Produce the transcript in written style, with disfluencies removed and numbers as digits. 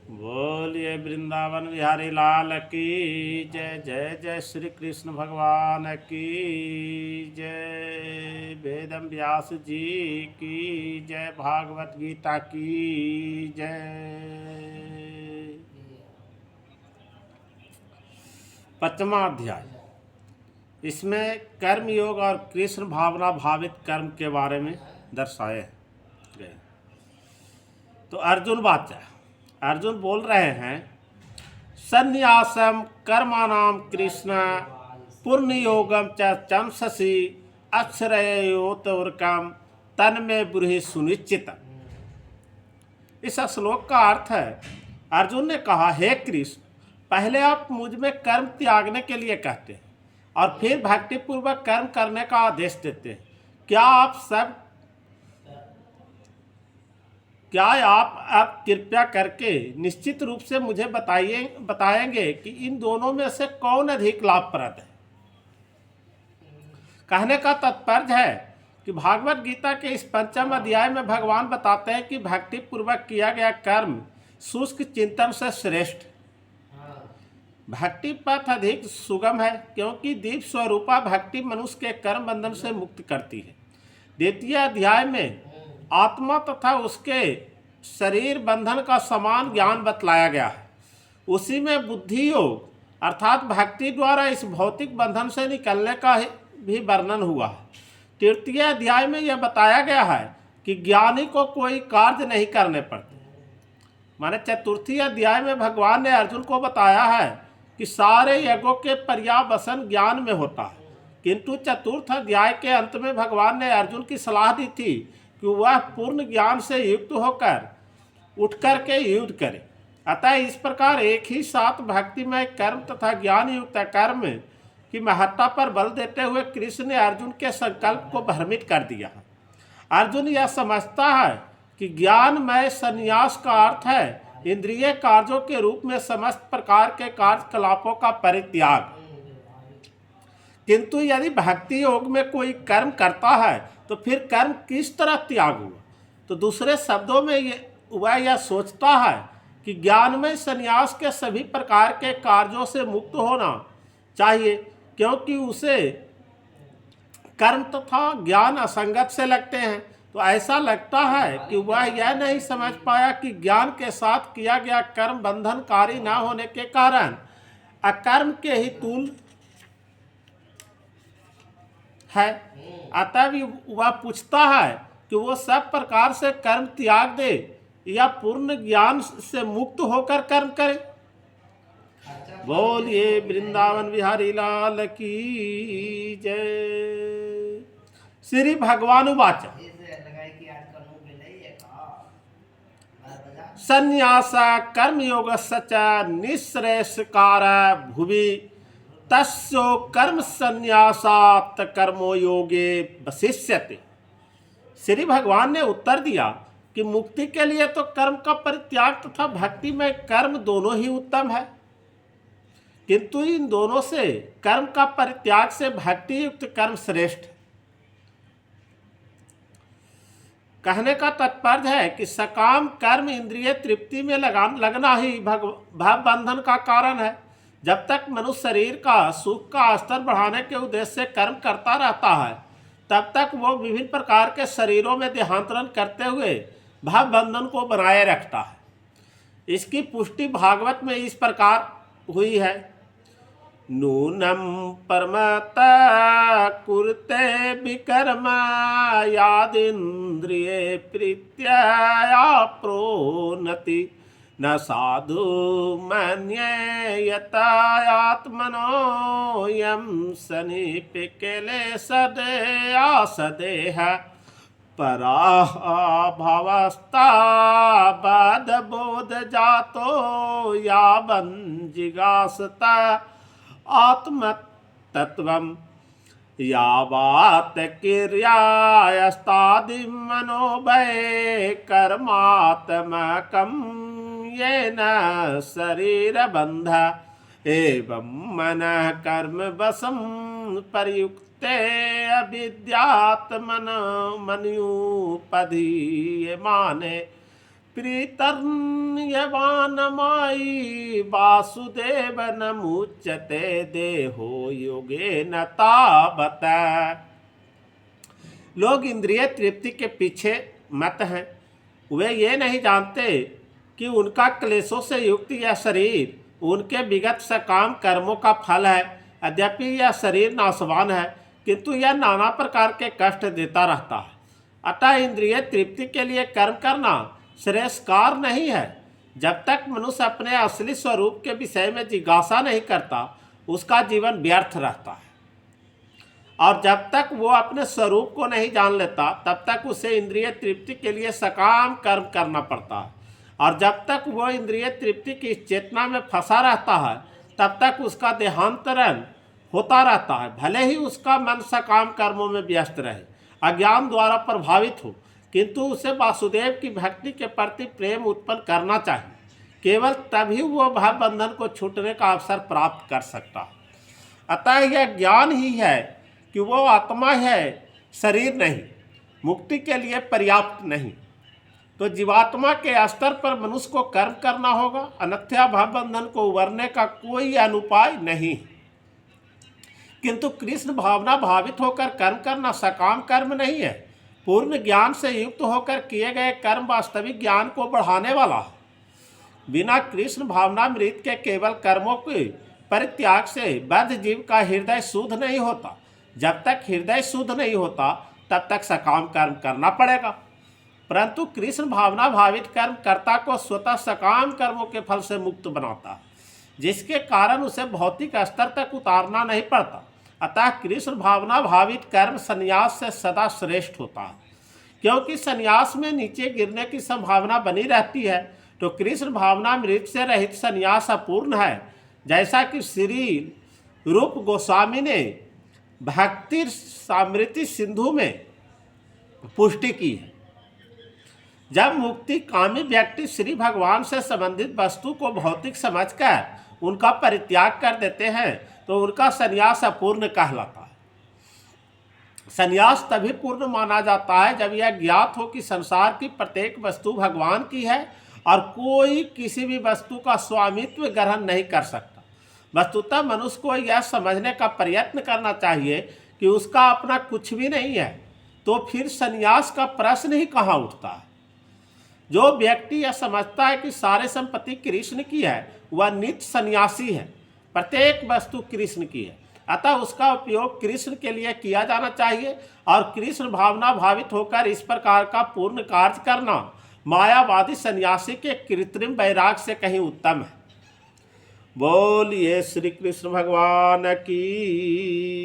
बोलिए वृंदावन बिहारी लाल की जय। जय जय श्री कृष्ण भगवान की जय। वेदम व्यास जी की जय। भागवत गीता की जय। 5वां अध्याय। इसमें कर्म योग और कृष्ण भावना भावित कर्म के बारे में दर्शाए गए। तो अर्जुन वाचा, अर्जुन बोल रहे हैं, संन्यासम कर्माणाम कृष्ण पूर्ण योगम च चंससी अक्षरयोतवर्कम तन में ब्रूहि सुनिश्चित। इस श्लोक का अर्थ है, अर्जुन ने कहा, हे कृष्ण, पहले आप मुझ में कर्म त्यागने के लिए कहते हैं और फिर भक्तिपूर्वक कर्म करने का आदेश देते हैं। क्या आप अब कृपया करके निश्चित रूप से मुझे बताएंगे कि इन दोनों में से कौन अधिक लाभप्रद है। कहने का तात्पर्य है कि भागवत गीता के इस 5वें अध्याय में भगवान बताते हैं कि भक्ति पूर्वक किया गया कर्म शुष्क चिंतन से श्रेष्ठ। भक्ति पथ अधिक सुगम है क्योंकि दीप स्वरूपा भक्ति मनुष्य के कर्म बंधन से मुक्त करती है। द्वितीय अध्याय में आत्मा तथा उसके शरीर बंधन का समान ज्ञान बतलाया गया है। उसी में बुद्धि योग अर्थात भक्ति द्वारा इस भौतिक बंधन से निकलने का भी वर्णन हुआ है। तृतीय अध्याय में यह बताया गया है कि ज्ञानी को कोई कार्य नहीं करने पड़ते। माने चतुर्थी अध्याय में भगवान ने अर्जुन को बताया है कि सारे यज्ञों के पर्यावसन ज्ञान में होता है, किंतु चतुर्थ अध्याय के अंत में भगवान ने अर्जुन की सलाह दी थी कि वह पूर्ण ज्ञान से युक्त होकर उठ करके युद्ध करे। अतः इस प्रकार एक ही साथ भक्तिमय कर्म तथा ज्ञान युक्त कर्म की महत्ता पर बल देते हुए कृष्ण ने अर्जुन के संकल्प को भ्रमित कर दिया। अर्जुन यह समझता है कि ज्ञानमय संन्यास का अर्थ है इंद्रिय कार्यों के रूप में समस्त प्रकार के कार्यकलापों का परित्याग। किंतु यदि भक्ति योग में कोई कर्म करता है तो फिर कर्म किस तरह त्याग हुआ? तो दूसरे शब्दों में वह यह सोचता है कि ज्ञानमय संन्यास के सभी प्रकार के कार्यों से मुक्त होना चाहिए, क्योंकि उसे कर्म तथा ज्ञान असंगत से लगते हैं। तो ऐसा लगता है कि वह यह नहीं समझ पाया कि ज्ञान के साथ किया गया कर्म बंधनकारी न होने के कारण अकर्म के ही तुल्य है। अतः वह पूछता है कि वो सब प्रकार से कर्म त्याग दे या पूर्ण ज्ञान से मुक्त होकर कर्म करे। बोलिए वृंदावन बिहारी लाल की जय। श्री भगवान उवाच, संन्यास कर्मयोगस्य च निःश्रेयस्कार भुवि तस्यो कर्म संन्यासात् कर्मो योगे वशिष्यते। श्री भगवान ने उत्तर दिया कि मुक्ति के लिए तो कर्म का परित्याग तथा भक्ति में कर्म दोनों ही उत्तम है, किंतु इन दोनों से कर्म का परित्याग से भक्ति युक्त कर्म श्रेष्ठ। कहने का तात्पर्य है कि सकाम कर्म इंद्रिय तृप्ति में लगना ही भव बंधन का कारण है। जब तक मनुष्य शरीर का सुख का स्तर बढ़ाने के उद्देश्य से कर्म करता रहता है, तब तक वो विभिन्न प्रकार के शरीरों में देहांतरण करते हुए भाव बंधन को बनाए रखता है। इसकी पुष्टि भागवत में इस प्रकार हुई है, नूनम परमता कुरुते विकर्म यादिन्द्रिये प्रीत्या प्रोन्नति न साधु मन्ये यतात्मनो यम सनिपिकेले सदेया सदेह पराभवस्ता बद बोध जातो यावन् जिज्ञासता आत्मतत्वम् यावात् क्रियायस्तादि मनोभय कर्मात्मकं येन शरीरबन्ध एवं मनः कर्म वशं प्रयुक्ते अविद्यात्मन मनुपधीयमाने प्रीतर्न पुण्यवान माई वासुदेव न मुच्यते देहो योगे न तावत। लोग इंद्रिय तृप्ति के पीछे मत हैं। वे ये नहीं जानते कि उनका क्लेशों से युक्त यह शरीर उनके विगत सकाम कर्मों का फल है। यद्यपि यह शरीर नाशवान है, किंतु यह नाना प्रकार के कष्ट देता रहता है। अतः इंद्रिय तृप्ति के लिए कर्म करना श्रेयस्कार नहीं है। जब तक मनुष्य अपने असली स्वरूप के विषय में जिज्ञासा नहीं करता, उसका जीवन व्यर्थ रहता है। और जब तक वो अपने स्वरूप को नहीं जान लेता, तब तक उसे इंद्रिय तृप्ति के लिए सकाम कर्म करना पड़ता है। और जब तक वो इंद्रिय तृप्ति की चेतना में फंसा रहता है, तब तक उसका देहांतरण होता रहता है। भले ही उसका मन सकाम कर्मों में व्यस्त रहे, अज्ञान द्वारा प्रभावित हो, किंतु उसे वासुदेव की भक्ति के प्रति प्रेम उत्पन्न करना चाहिए। केवल तभी वो भव बंधन को छूटने का अवसर प्राप्त कर सकता है। अतः यह ज्ञान ही है कि वो आत्मा है, शरीर नहीं, मुक्ति के लिए पर्याप्त नहीं। तो जीवात्मा के स्तर पर मनुष्य को कर्म करना होगा, अन्यथा भव बंधन को उबरने का कोई अनुपाय नहीं। किंतु कृष्ण भावना भावित होकर कर्म करना सकाम कर्म नहीं है। पूर्ण ज्ञान से युक्त होकर किए गए कर्म वास्तविक ज्ञान को बढ़ाने वाला है। बिना कृष्ण भावनामृत के केवल कर्मों के परित्याग से बद्ध जीव का हृदय शुद्ध नहीं होता। जब तक हृदय शुद्ध नहीं होता, तब तक सकाम कर्म करना पड़ेगा। परंतु कृष्ण भावना भावित कर्म कर्ता को स्वतः सकाम कर्मों के फल से मुक्त बनाता है, जिसके कारण उसे भौतिक स्तर तक उतारना नहीं पड़ता। अतः कृष्ण भावना भावित कर्म संन्यास से सदा श्रेष्ठ होता है। क्योंकि संन्यास में नीचे गिरने की संभावना बनी रहती है, तो कृष्ण भावनामृत से रहित संन्यास अपूर्ण है। जैसा कि श्री रूप गोस्वामी ने भक्ति सामृति सिंधु में पुष्टि की है। जब मुक्ति कामी व्यक्ति श्री भगवान से संबंधित वस्तु को भौतिक समझकर उनका परित्याग कर देते हैं, तो उनका संन्यास अपूर्ण कहलाता है। संन्यास तभी पूर्ण माना जाता है जब यह ज्ञात हो कि संसार की प्रत्येक वस्तु भगवान की है और कोई किसी भी वस्तु का स्वामित्व ग्रहण नहीं कर सकता। वस्तुतः मनुष्य को यह समझने का प्रयत्न करना चाहिए कि उसका अपना कुछ भी नहीं है, तो फिर संन्यास का प्रश्न ही कहाँ उठता है। जो व्यक्ति यह समझता है कि सारे संपत्ति कृष्ण की है, वह नित्य सन्यासी है। प्रत्येक वस्तु कृष्ण की है, अतः उसका उपयोग कृष्ण के लिए किया जाना चाहिए। और कृष्ण भावना भावित होकर इस प्रकार का पूर्ण कार्य करना मायावादी सन्यासी के कृत्रिम वैराग से कहीं उत्तम है। बोलिए श्री कृष्ण भगवान की।